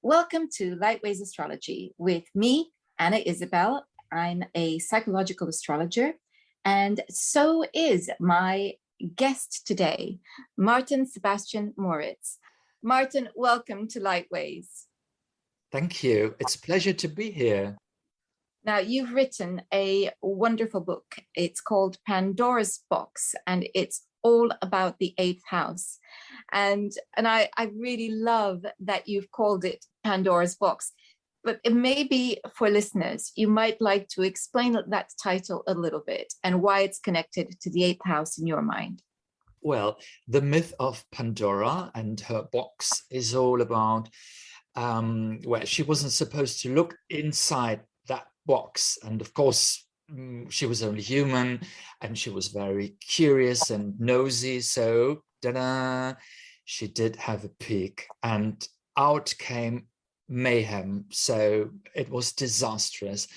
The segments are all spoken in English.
Welcome to Lightways Astrology with me, Anna Isabel. I'm a psychological astrologer, and so is my guest today, Martin Sebastian Moritz. Martin, welcome to Lightways. Thank you. It's a pleasure to be here. Now, you've written a wonderful book. It's called Pandora's Box, and it's all about the eighth house. And I really love that you've called it Pandora's Box. But maybe for listeners, you might like to explain that title a little bit and why it's connected to the eighth house in your mind. Well, the myth of Pandora and her box is all about where she wasn't supposed to look inside that box. And of course, she was only human and she was very curious and nosy. So ta-da, she did have a peek and out came mayhem. So it was disastrous.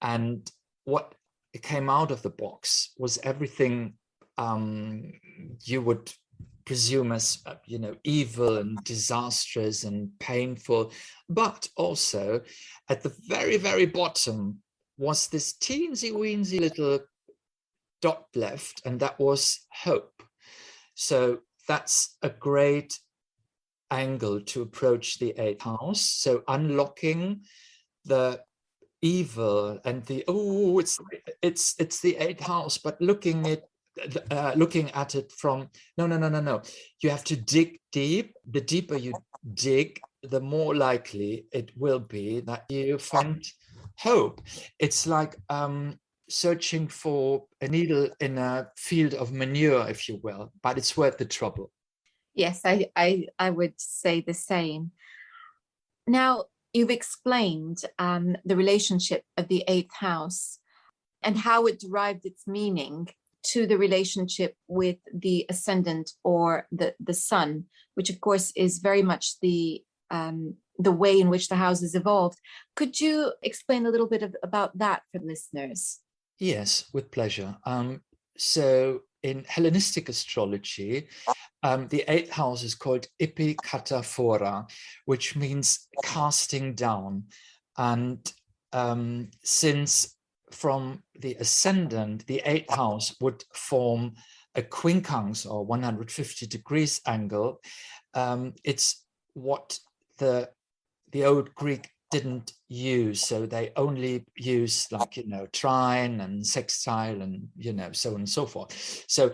And what came out of the box was everything you would presume as evil and disastrous and painful, but also at the very, very bottom was this teensy weensy little dot left, and that was hope. So that's a great angle to approach the eighth house. So unlocking the evil and it's the eighth house, but looking at it from no. You have to dig deep. The deeper you dig, the more likely it will be that you find hope. It's like searching for a needle in a field of manure, if you will, but it's worth the trouble. Yes, I would say the same. Now, you've explained the relationship of the eighth house and how it derived its meaning to the relationship with the ascendant or the sun, which of course is very much the way in which the houses evolved. Could you explain a little bit about that for listeners? Yes, with pleasure. So in Hellenistic astrology, the eighth house is called epikataphora, which means casting down. And since from the ascendant, the eighth house would form a quincunx or 150 degrees angle. It's what the old Greek didn't use. So they only use trine and sextile and, so on and so forth. So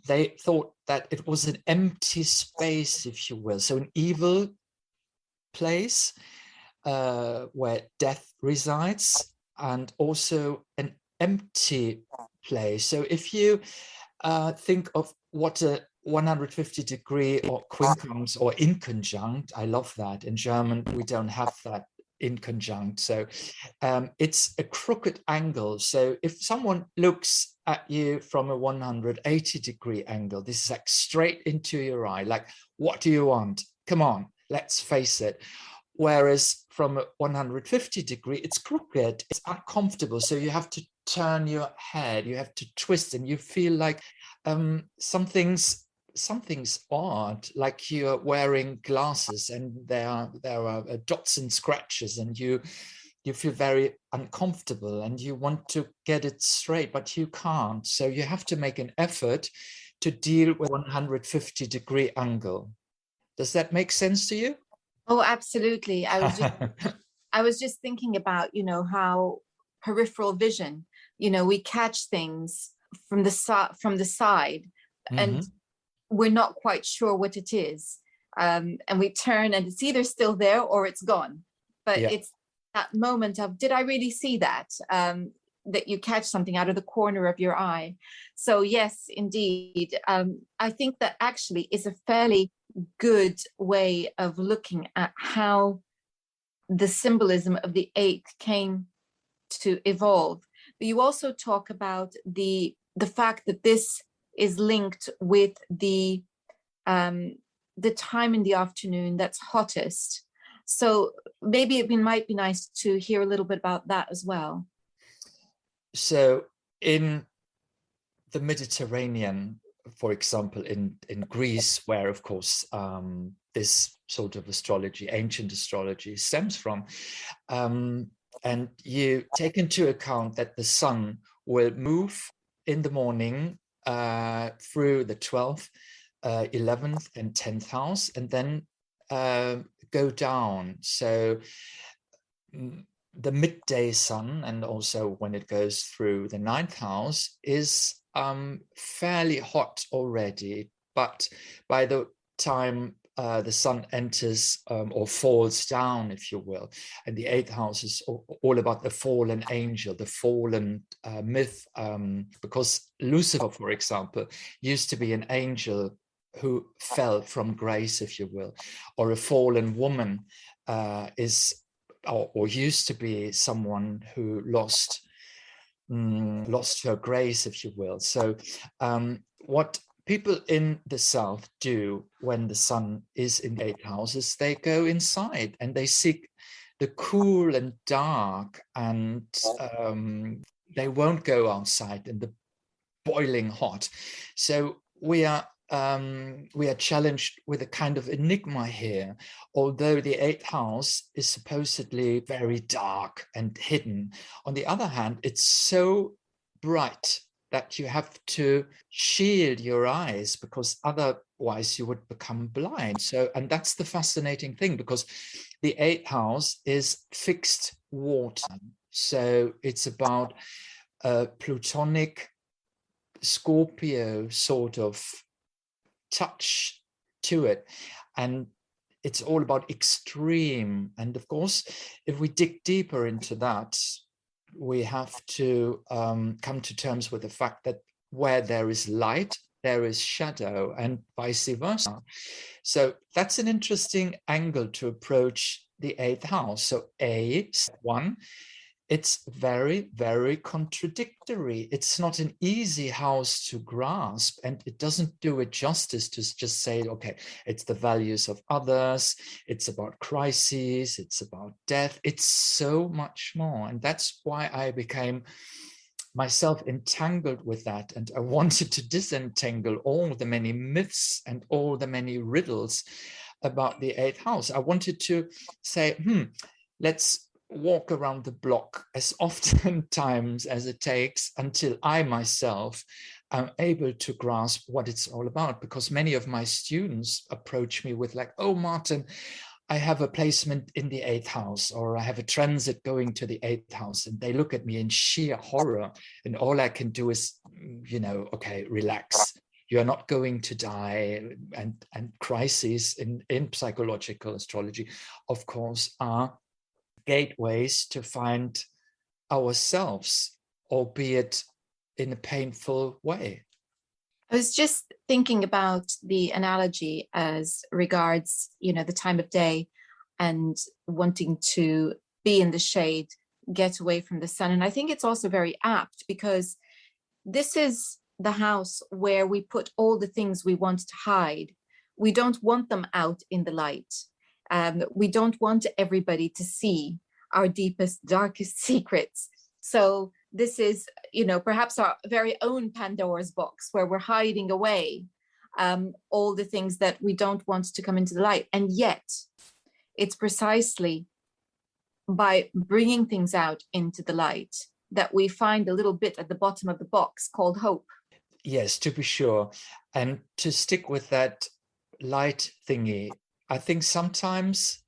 they thought that it was an empty space, if you will. So an evil place where death resides, and also an empty place. So if you think of what a 150 degree or quincunx or inconjunct, I love that. In German, we don't have that inconjunct. So it's a crooked angle. So if someone looks at you from a 180 degree angle, this is like straight into your eye, like, what do you want? Come on, let's face it. Whereas from a 150 degree, it's crooked, it's uncomfortable. So you have to turn your head, you have to twist, and you feel like something's odd, like you're wearing glasses and there are dots and scratches, and you feel very uncomfortable and you want to get it straight, but you can't. So you have to make an effort to deal with 150 degree angle. Does that make sense to you? Oh, absolutely. I was just thinking about, how peripheral vision, we catch things from the side, mm-hmm. and we're not quite sure what it is. And we turn and it's either still there or it's gone. But yeah. It's that moment of, did I really see that? That you catch something out of the corner of your eye. So yes, indeed. I think that actually is a fairly good way of looking at how the symbolism of the eighth came to evolve. But you also talk about the fact that this is linked with the time in the afternoon that's hottest. So maybe it might be nice to hear a little bit about that as well. So in the Mediterranean, for example, in Greece, where of course this sort of astrology, ancient astrology, stems from. And you take into account that the sun will move in the morning through the 12th, 11th and 10th house, and then go down. So the midday sun, and also when it goes through the 9th house, is fairly hot already. But by the time the sun enters or falls down, if you will, and the 8th house is all about the fallen angel, the fallen myth, because Lucifer, for example, used to be an angel who fell from grace, if you will, or a fallen woman is or used to be someone who lost her grace, if you will. So what people in the south do when the sun is in the 8th house is they go inside and they seek the cool and dark, and they won't go outside in the boiling hot. So we are challenged with a kind of enigma here. Although the 8th house is supposedly very dark and hidden, on the other hand, it's so bright that you have to shield your eyes, because otherwise you would become blind. So, and that's the fascinating thing, because the 8th house is fixed water. So it's about a Plutonic Scorpio sort of touch to it, and it's all about extreme. And of course, if we dig deeper into that, we have to come to terms with the fact that where there is light, there is shadow, and vice versa. So that's an interesting angle to approach the 8th house. So step one, it's very, very contradictory. It's not an easy house to grasp, and it doesn't do it justice to just say, okay, it's the values of others, it's about crises, it's about death. It's so much more. And that's why I became myself entangled with that. And I wanted to disentangle all the many myths and all the many riddles about the 8th house. I wanted to say, let's walk around the block as often times as it takes until I myself am able to grasp what it's all about. Because many of my students approach me with like, oh, Martin, I have a placement in the 8th house, or I have a transit going to the 8th house. And they look at me in sheer horror. And all I can do is, okay, relax. You're not going to die. And crises in psychological astrology, of course, are gateways to find ourselves, albeit in a painful way. I was just thinking about the analogy as regards, the time of day and wanting to be in the shade, get away from the sun. And I think it's also very apt, because this is the house where we put all the things we want to hide. We don't want them out in the light. We don't want everybody to see our deepest, darkest secrets. So this is, perhaps our very own Pandora's box, where we're hiding away all the things that we don't want to come into the light. And yet it's precisely by bringing things out into the light that we find a little bit at the bottom of the box called hope. Yes, to be sure. And to stick with that light thingy, I think sometimes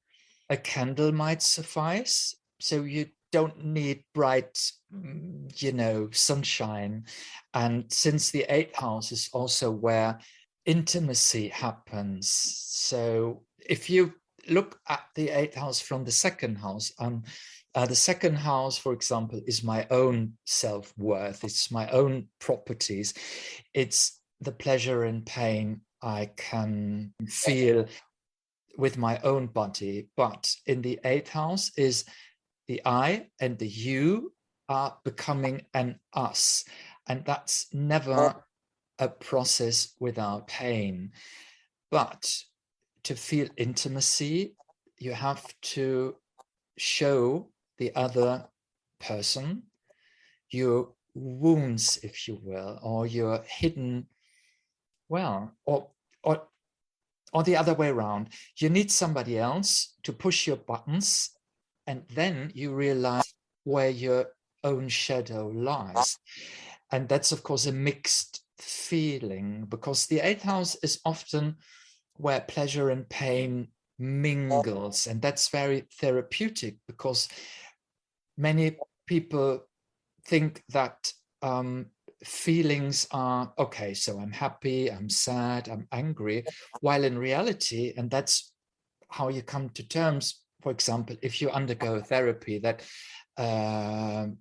a candle might suffice. So you don't need bright, sunshine. And since the 8th house is also where intimacy happens. So if you look at the 8th house from the 2nd house, the 2nd house, for example, is my own self-worth. It's my own properties. It's the pleasure and pain I can feel with my own body. But in the 8th house is the I and the you are becoming an us. And that's never a process without pain. But to feel intimacy, you have to show the other person your wounds, if you will, or your hidden, or or the other way around. You need somebody else to push your buttons, and then you realize where your own shadow lies. And that's, of course, a mixed feeling, because the eighth house is often where pleasure and pain mingles. And that's very therapeutic, because many people think that feelings are, okay, so I'm happy, I'm sad, I'm angry, while in reality, and that's how you come to terms, for example, if you undergo therapy, that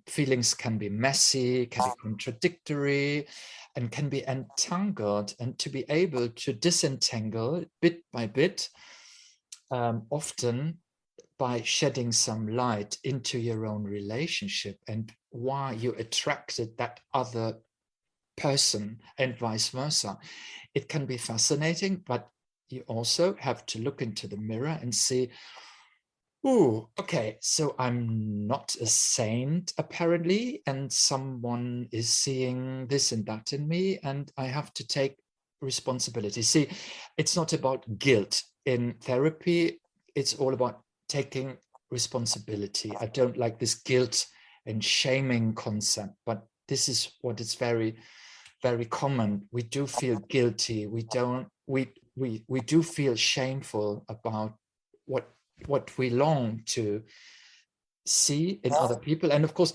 feelings can be messy, can be contradictory, and can be entangled. And to be able to disentangle bit by bit, often by shedding some light into your own relationship and why you attracted that other person and vice versa. It can be fascinating, but you also have to look into the mirror and see, oh, okay, so I'm not a saint apparently, and someone is seeing this and that in me, and I have to take responsibility. See, it's not about guilt in therapy. It's all about taking responsibility. I don't like this guilt and shaming concept, but this is what is very, very common. We do feel guilty. We do feel shameful about what we long to see in other people. And of course,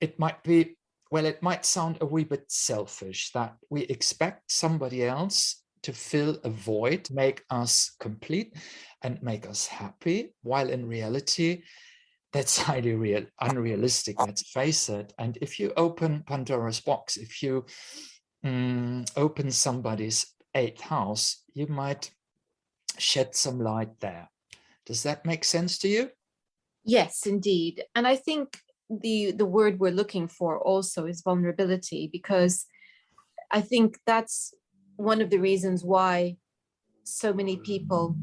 it might be, well, it might sound a wee bit selfish that we expect somebody else to fill a void, make us complete and make us happy, while in reality, that's highly unrealistic, let's face it. And if you open Pandora's box, if you open somebody's eighth house, you might shed some light there. Does that make sense to you? Yes, indeed. And I think the word we're looking for also is vulnerability, because I think that's one of the reasons why so many people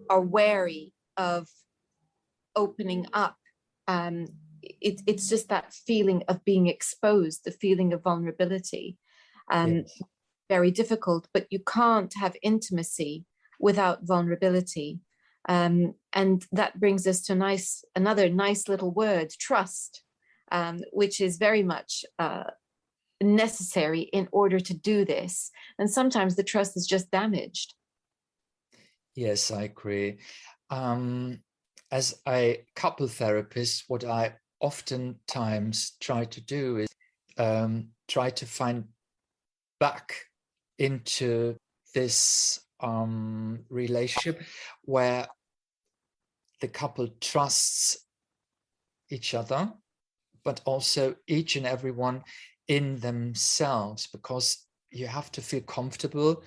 are wary of opening up. It's just that feeling of being exposed, the feeling of vulnerability. Yes. Very difficult, but you can't have intimacy without vulnerability. And that brings us to another nice little word, trust, which is very much necessary in order to do this. And sometimes the trust is just damaged. Yes, I agree. As a couple therapist, what I oftentimes try to do is try to find back into this relationship where the couple trusts each other, but also each and everyone in themselves, because you have to feel comfortable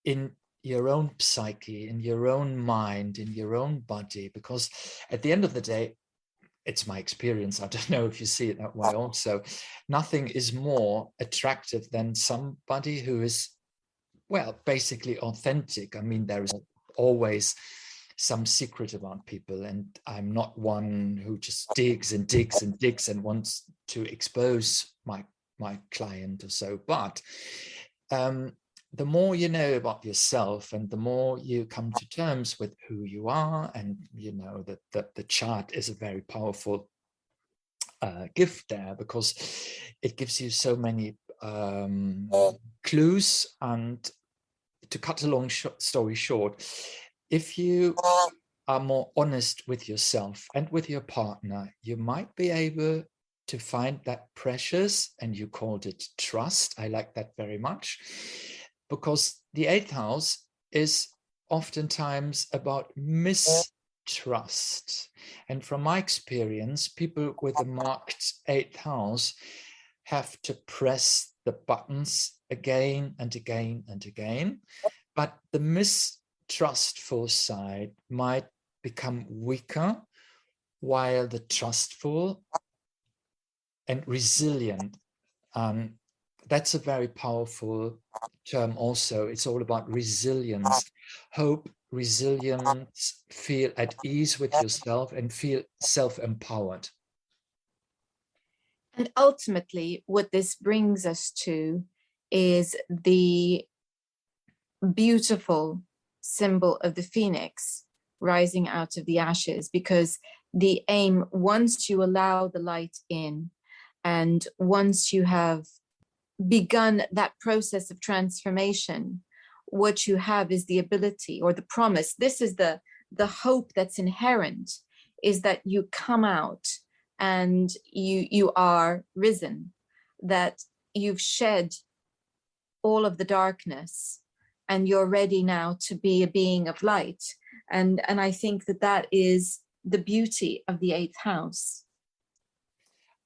in your own psyche, in your own mind, in your own body, because at the end of the day, it's my experience, I don't know if you see it that way also, nothing is more attractive than somebody who is, well, basically authentic. I mean, there is always some secret about people, and I'm not one who just digs and digs and digs and wants to expose my client or so. But the more you know about yourself and the more you come to terms with who you are, and you know that the chart is a very powerful gift there, because it gives you so many clues. And to cut a long story short, if you are more honest with yourself and with your partner, you might be able to find that precious, and you called it trust. I like that very much, because the eighth house is oftentimes about mistrust. And from my experience, people with a marked eighth house have to press the buttons again and again and again. But the mistrustful side might become weaker, while the trustful and resilient, that's a very powerful term also. It's all about resilience, hope, resilience, feel at ease with yourself and feel self-empowered. And ultimately, what this brings us to is the beautiful symbol of the phoenix rising out of the ashes, because the aim, once you allow the light in, and once you have begun that process of transformation, what you have is the ability, or the promise, this is the hope that's inherent, is that you come out and you are risen, that you've shed all of the darkness and you're ready now to be a being of light. And I think that that is the beauty of the eighth house.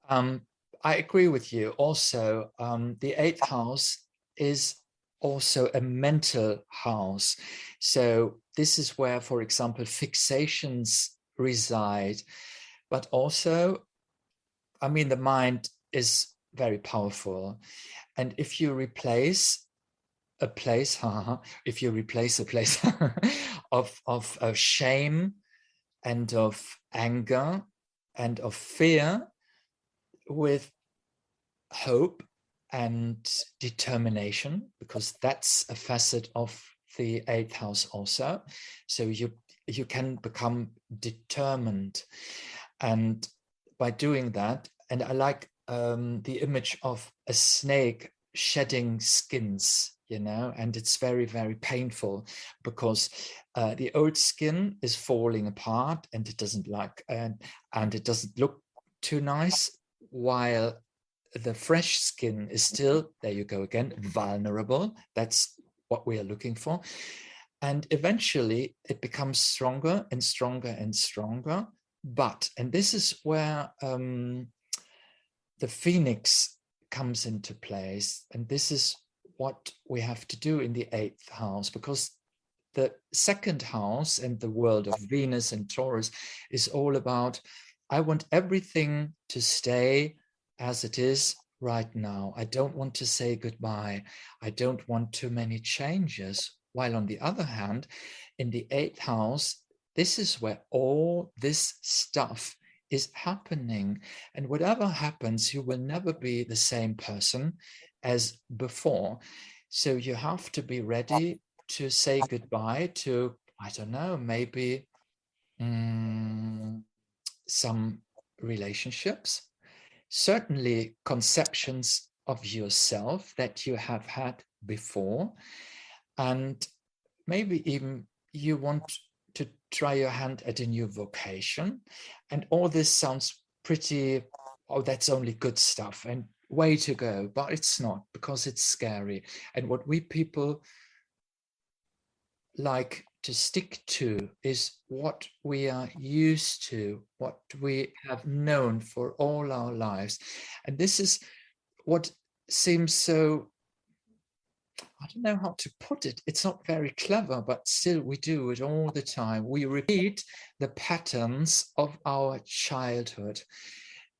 I agree with you. Also, the eighth house is also a mental house. So this is where, for example, fixations reside. But also, I mean, the mind is very powerful. And if you replace a place, if you replace a place of shame and of anger and of fear with hope and determination, because that's a facet of the eighth house also. So you can become determined. And by doing that, and I like the image of a snake shedding skins, you know, and it's very, very painful, because the old skin is falling apart and it doesn't like, and it doesn't look too nice, while the fresh skin is still, there you go again, vulnerable. That's what we are looking for. And eventually it becomes stronger and stronger and stronger. But, and this is where the phoenix comes into place. And this is what we have to do in the eighth house, because the second house and the world of Venus and Taurus is all about, I want everything to stay as it is right now. I don't want to say goodbye. I don't want too many changes. While on the other hand, in the eighth house, this is where all this stuff is happening. And whatever happens, you will never be the same person as before. So you have to be ready to say goodbye to, I don't know, maybe some relationships, certainly conceptions of yourself that you have had before, and maybe even you want to try your hand at a new vocation. And all this sounds pretty, oh, that's only good stuff and way to go, but it's not, because it's scary. And what we people like to stick to is what we are used to, what we have known for all our lives. And this is what seems so, I don't know how to put it. It's not very clever, but still we do it all the time. We repeat the patterns of our childhood,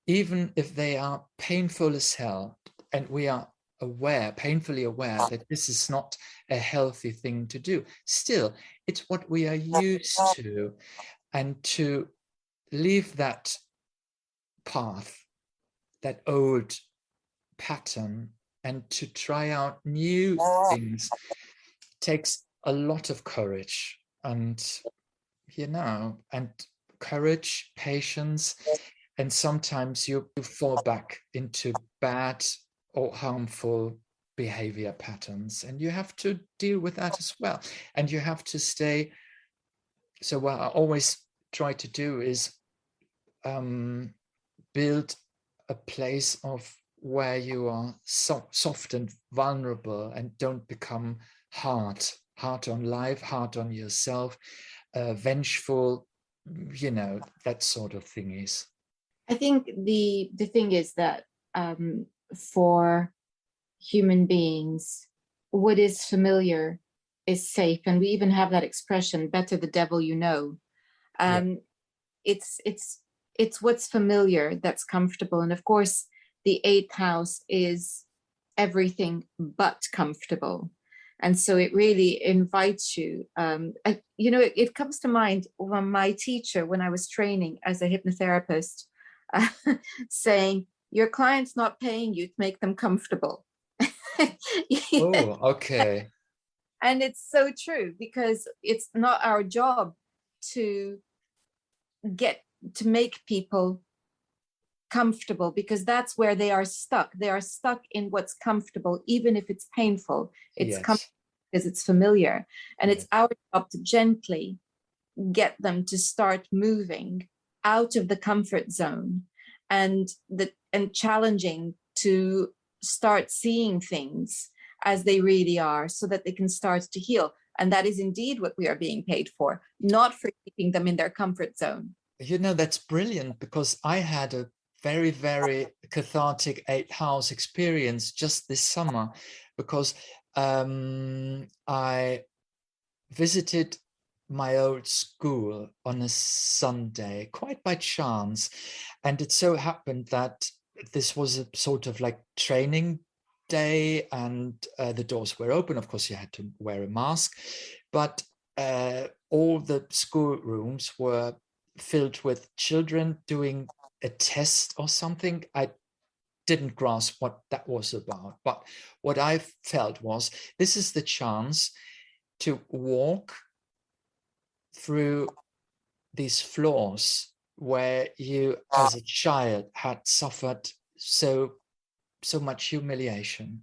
even if they are painful as hell. And we are aware, painfully aware, that this is not a healthy thing to do. Still, it's what we are used to. And to leave that path, that old pattern, and to try out new things takes a lot of courage, and, you know, and courage, patience, and sometimes you fall back into bad or harmful behavior patterns, and you have to deal with that as well. And you have to stay. So what I always try to do is build a place of where you are soft and vulnerable, and don't become hard on life, hard on yourself, vengeful, you know, that sort of thing is. I think the thing is that for human beings, what is familiar is safe. And we even have that expression, better the devil you know. It's what's familiar that's comfortable. And of course, the eighth house is everything but comfortable. And so it really invites you. You know, it comes to mind when my teacher, when I was training as a hypnotherapist, saying, your client's not paying you to make them comfortable. Oh, okay. And it's so true, because it's not our job to make people comfortable, because that's where they are stuck. They are stuck in what's comfortable, even if it's painful. It's comfortable because it's familiar. And it's our job to gently get them to start moving out of the comfort zone, and challenging to start seeing things as they really are, so that they can start to heal. And that is indeed what we are being paid for, not for keeping them in their comfort zone. You know, that's brilliant, because I had a very, very cathartic 8th house experience just this summer, because I visited my old school on a Sunday, quite by chance. And it so happened that this was a sort of like training day, and the doors were open. Of course, you had to wear a mask, but all the schoolrooms were filled with children doing a test or something. I didn't grasp what that was about, but what I felt was, this is the chance to walk through these floors where you as a child had suffered so much humiliation.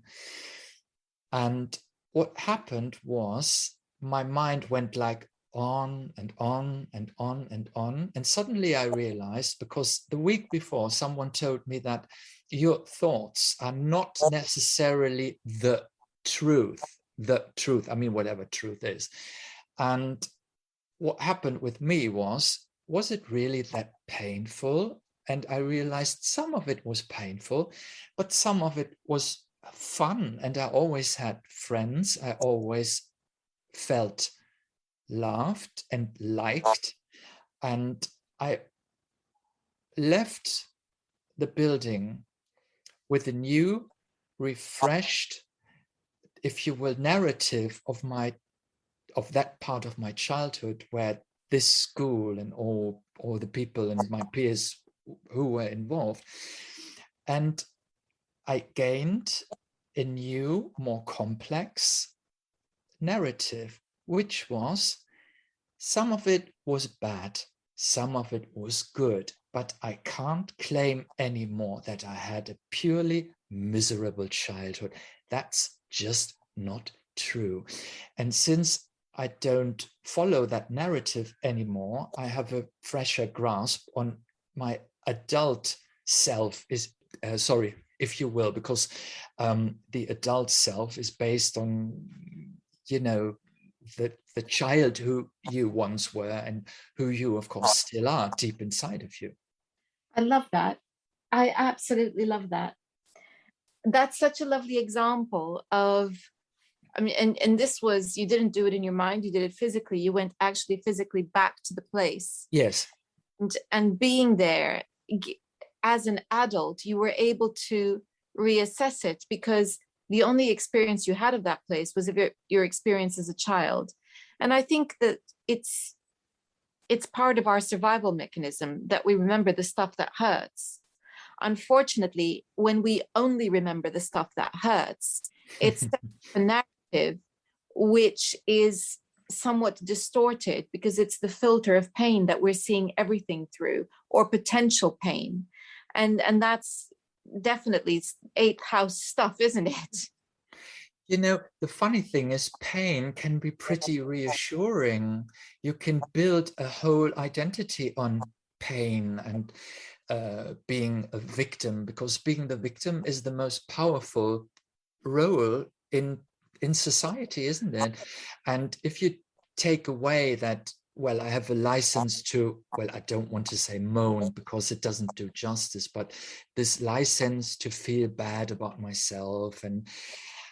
And what happened was, my mind went like on and on and on and on. And suddenly I realized, because the week before someone told me that your thoughts are not necessarily the truth, I mean, whatever truth is. And what happened with me was it really that painful? And I realized some of it was painful, but some of it was fun. And I always had friends. I always felt loved and liked. And I left the building with a new, refreshed, if you will, narrative of that part of my childhood, where this school and all the people and my peers who were involved. And I gained a new, more complex narrative, which was, some of it was bad, some of it was good, but I can't claim anymore that I had a purely miserable childhood. That's just not true. And since I don't follow that narrative anymore, I have a fresher grasp on my adult self, is sorry, if you will, because the adult self is based on, you know, the child who you once were and who you, of course, still are deep inside of you. I love that. I absolutely love that. That's such a lovely example of, I mean, and this was, you didn't do it in your mind, you did it physically. You went actually physically back to the place. Yes. And being there as an adult, you were able to reassess it, because the only experience you had of that place was of your experience as a child. And I think that it's part of our survival mechanism that we remember the stuff that hurts. Unfortunately, when we only remember the stuff that hurts, it's a narrative which is somewhat distorted, because it's the filter of pain that we're seeing everything through, or potential pain. And that's definitely 8th house stuff, isn't it? You know, the funny thing is, pain can be pretty reassuring. You can build a whole identity on pain and being a victim, because being the victim is the most powerful role in society, isn't it? And if you take away that, well, I have a license to, well, I don't want to say moan because it doesn't do justice, but this license to feel bad about myself and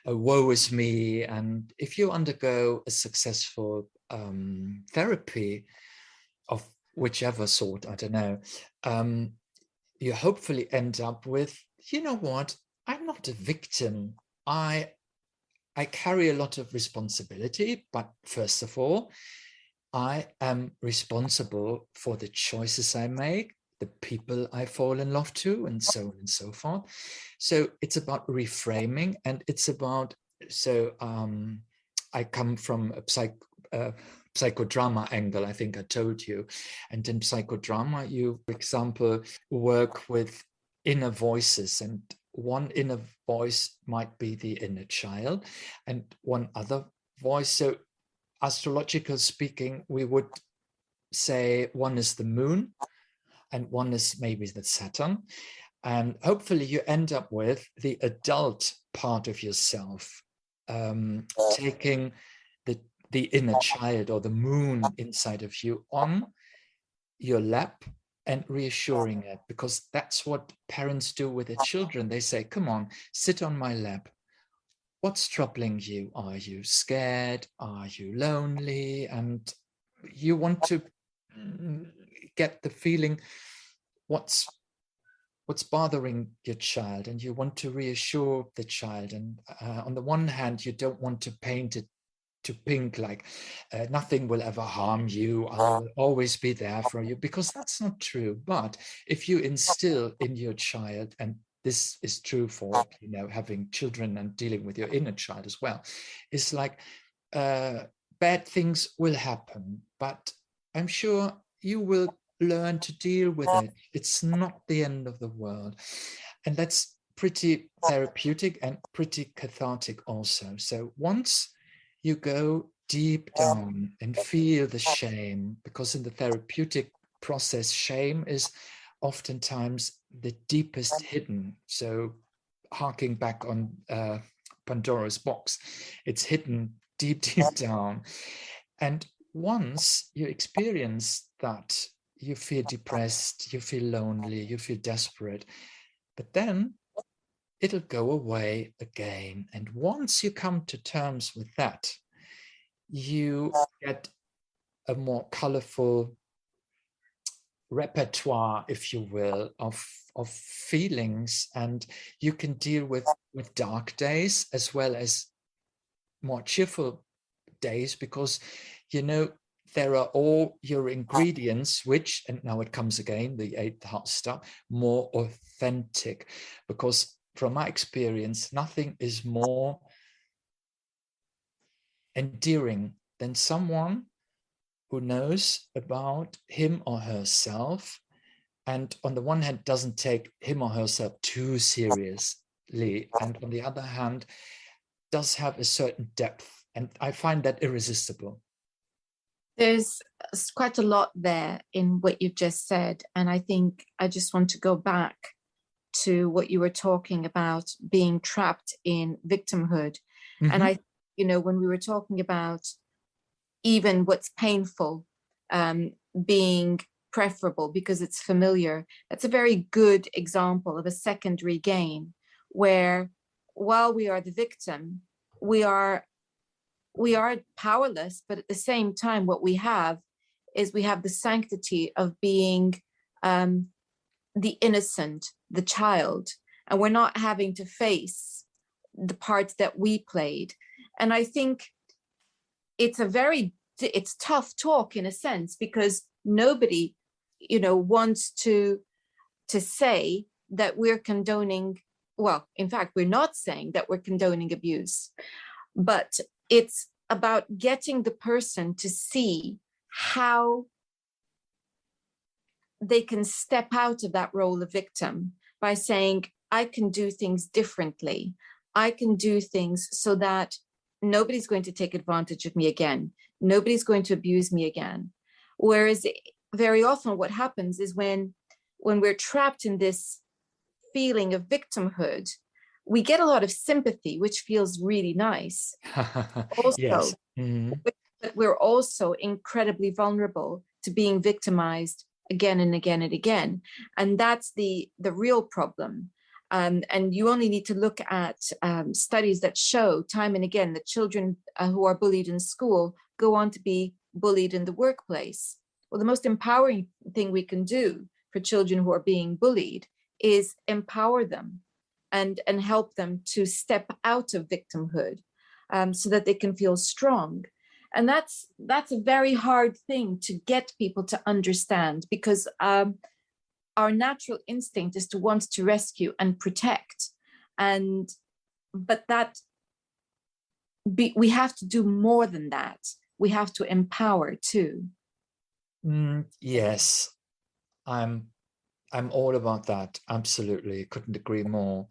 woe is me. And if you undergo a successful therapy of whichever sort, I don't know, you hopefully end up with, you know what, I'm not a victim. I carry a lot of responsibility, but first of all, I am responsible for the choices I make, the people I fall in love to, and so on and so forth. So it's about reframing, and it's about, so I come from a psychodrama angle, I think I told you. And in psychodrama, you, for example, work with inner voices, and one inner voice might be the inner child and one other voice. So astrological speaking, we would say one is the moon and one is maybe the Saturn. And hopefully you end up with the adult part of yourself, taking the inner child or the moon inside of you on your lap and reassuring it, because that's what parents do with their children. They say, come on, sit on my lap. What's troubling you? Are you scared? Are you lonely? And you want to get the feeling what's bothering your child, and you want to reassure the child. And on the one hand, you don't want to paint it to pink, like nothing will ever harm you, I'll always be there for you, because that's not true. But if you instill in your child, and this is true for, you know, having children and dealing with your inner child as well, it's like bad things will happen, but I'm sure you will learn to deal with it. It's not the end of the world. And that's pretty therapeutic and pretty cathartic also. So once you go deep down and feel the shame, because in the therapeutic process, shame is oftentimes the deepest hidden. So harking back on Pandora's box, it's hidden deep, deep down. And once you experience that, you feel depressed, you feel lonely, you feel desperate, but then it'll go away again. And once you come to terms with that, you get a more colorful repertoire, if you will, of feelings, and you can deal with dark days as well as more cheerful days, because you know there are all your ingredients, which, and now it comes again, the 8th house stuff, more authentic. Because from my experience, nothing is more endearing than someone who knows about him or herself, and on the one hand doesn't take him or herself too seriously, and on the other hand does have a certain depth. And I find that irresistible. There's quite a lot there in what you've just said. And I think I just want to go back to what you were talking about, being trapped in victimhood. Mm-hmm. And I, you know, when we were talking about even what's painful being preferable because it's familiar, that's a very good example of a secondary gain, where while we are the victim, we are powerless, but at the same time, what we have is we have the sanctity of being the innocent, the child, and we're not having to face the part that we played. And I think it's tough talk in a sense, because nobody, you know, wants to say that we're condoning, well, in fact, we're not saying that we're condoning abuse, but it's about getting the person to see how they can step out of that role of victim by saying, I can do things differently. I can do things so that nobody's going to take advantage of me again. Nobody's going to abuse me again. Whereas very often what happens is when we're trapped in this feeling of victimhood, we get a lot of sympathy, which feels really nice. Also, yes. Mm-hmm. But we're also incredibly vulnerable to being victimized again and again and again. And that's the real problem. And you only need to look at studies that show time and again that children who are bullied in school go on to be bullied in the workplace. Well, the most empowering thing we can do for children who are being bullied is empower them and help them to step out of victimhood so that they can feel strong. And that's a very hard thing to get people to understand, because our natural instinct is to want to rescue and protect. But that we have to do more than that. We have to empower too. Yes, I'm all about that. Absolutely, couldn't agree more.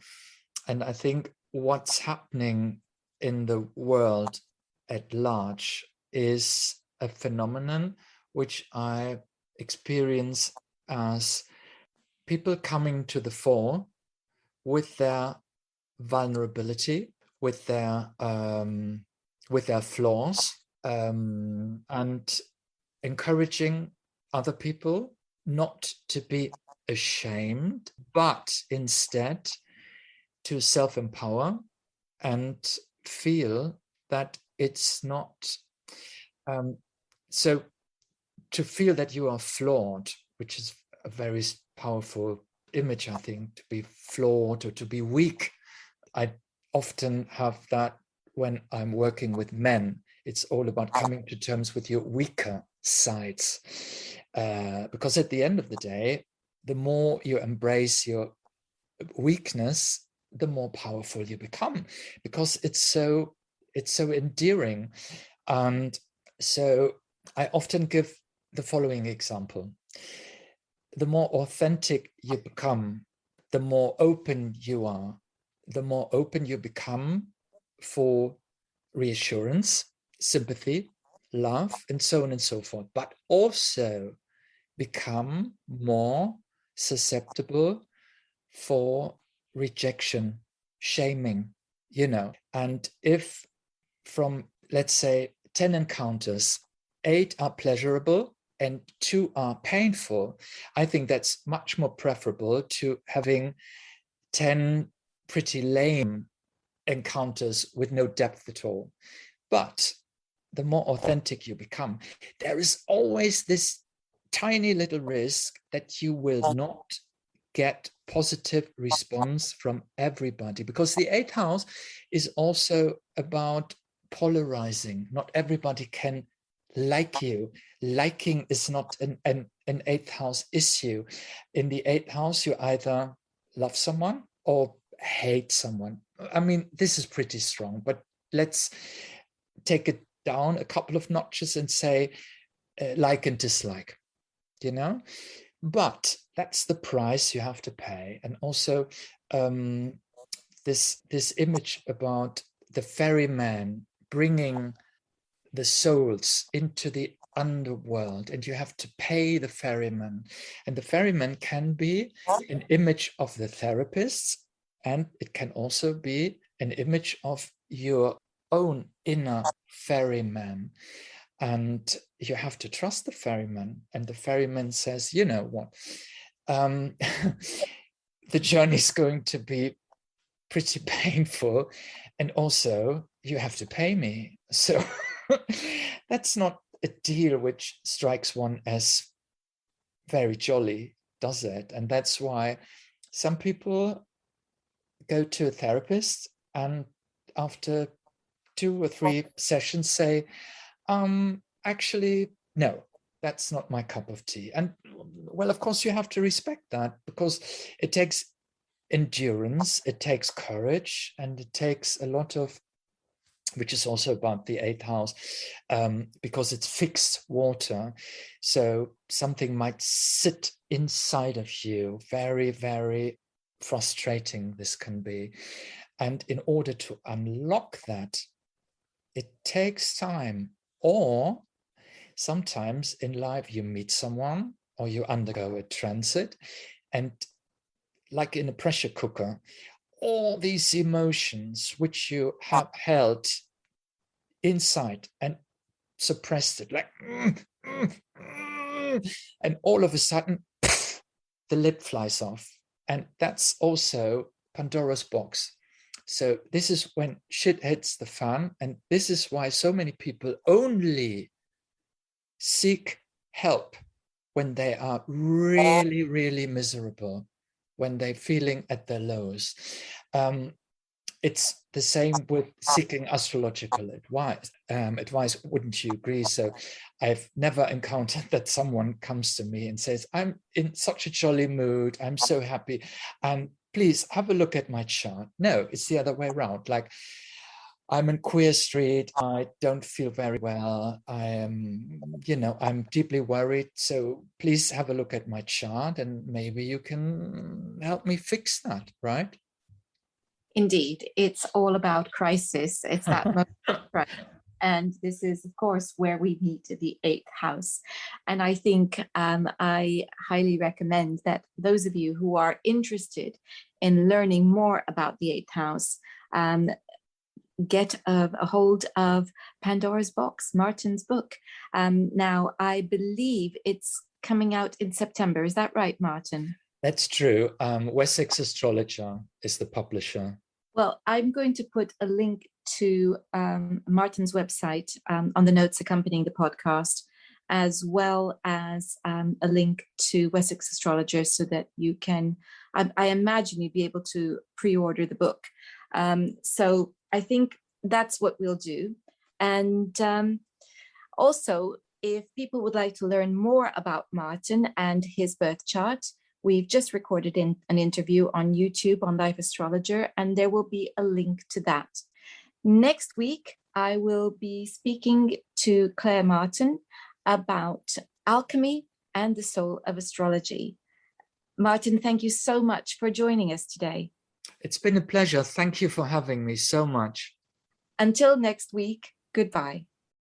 And I think what's happening in the world at large is a phenomenon which I experience as people coming to the fore with their vulnerability, with their flaws, and encouraging other people not to be ashamed, but instead to self-empower and feel that it's not so to feel that you are flawed, which is a very powerful image, I think, to be flawed or to be weak. I often have that when I'm working with men. It's all about coming to terms with your weaker sides, because at the end of the day, the more you embrace your weakness, the more powerful you become, because it's so endearing. And so I often give the following example. The more authentic you become, the more open you are, the more open you become for reassurance, sympathy, love, and so on and so forth, but also become more susceptible for rejection, shaming, And if from, let's say, 10 encounters, 8 are pleasurable and 2 are painful, I think that's much more preferable to having 10 pretty lame encounters with no depth at all. But the more authentic you become, there is always this tiny little risk that you will not get positive response from everybody, because the 8th house is also about polarizing. Not everybody can like you. Liking is not an 8th house issue. In the 8th house, you either love someone or hate someone. I mean, this is pretty strong, but let's take it down a couple of notches and say like and dislike, But that's the price you have to pay. And also this image about the ferryman bringing the souls into the underworld, and you have to pay the ferryman. And the ferryman can be an image of the therapists, and it can also be an image of your own inner ferryman. And you have to trust the ferryman. And the ferryman says, you know what, the journey is going to be pretty painful, and also you have to pay me. So that's not a deal which strikes one as very jolly, does it? And that's why some people go to a therapist and after 2 or 3 sessions say, actually, no, that's not my cup of tea. And well, of course, you have to respect that, because it takes endurance, it takes courage, and it takes a lot of, which is also about the 8th house, because it's fixed water. So something might sit inside of you, very, very frustrating this can be. And in order to unlock that, it takes time. Or sometimes in life you meet someone or you undergo a transit, and like in a pressure cooker, all these emotions which you have held inside and suppressed it, like, and all of a sudden, the lid flies off. And that's also Pandora's box. So this is when shit hits the fan. And this is why so many people only seek help when they are really, really miserable, when they're feeling at their lows. It's the same with seeking astrological advice, wouldn't you agree? So I've never encountered that someone comes to me and says, I'm in such a jolly mood, I'm so happy, and please have a look at my chart. No, it's the other way around. Like, I'm in Queer Street. I don't feel very well. I'm deeply worried. So please have a look at my chart and maybe you can help me fix that, right? Indeed, it's all about crisis. It's that moment of crisis. And this is, of course, where we meet the eighth house. And I think I highly recommend that those of you who are interested in learning more about the eighth house get a hold of Pandora's Box, Martin's book. Now, I believe it's coming out in September. Is that right, Martin? That's true. Wessex Astrology is the publisher. Well, I'm going to put a link to Martin's website on the notes accompanying the podcast, as well as a link to Wessex Astrologer so that you can, I imagine you'd be able to pre-order the book. So I think that's what we'll do. And also, if people would like to learn more about Martin and his birth chart, we've just recorded an interview on YouTube on Life Astrologer, and there will be a link to that. Next week, I will be speaking to Claire Martin about alchemy and the soul of astrology. Martin, thank you so much for joining us today. It's been a pleasure. Thank you for having me so much. Until next week, goodbye.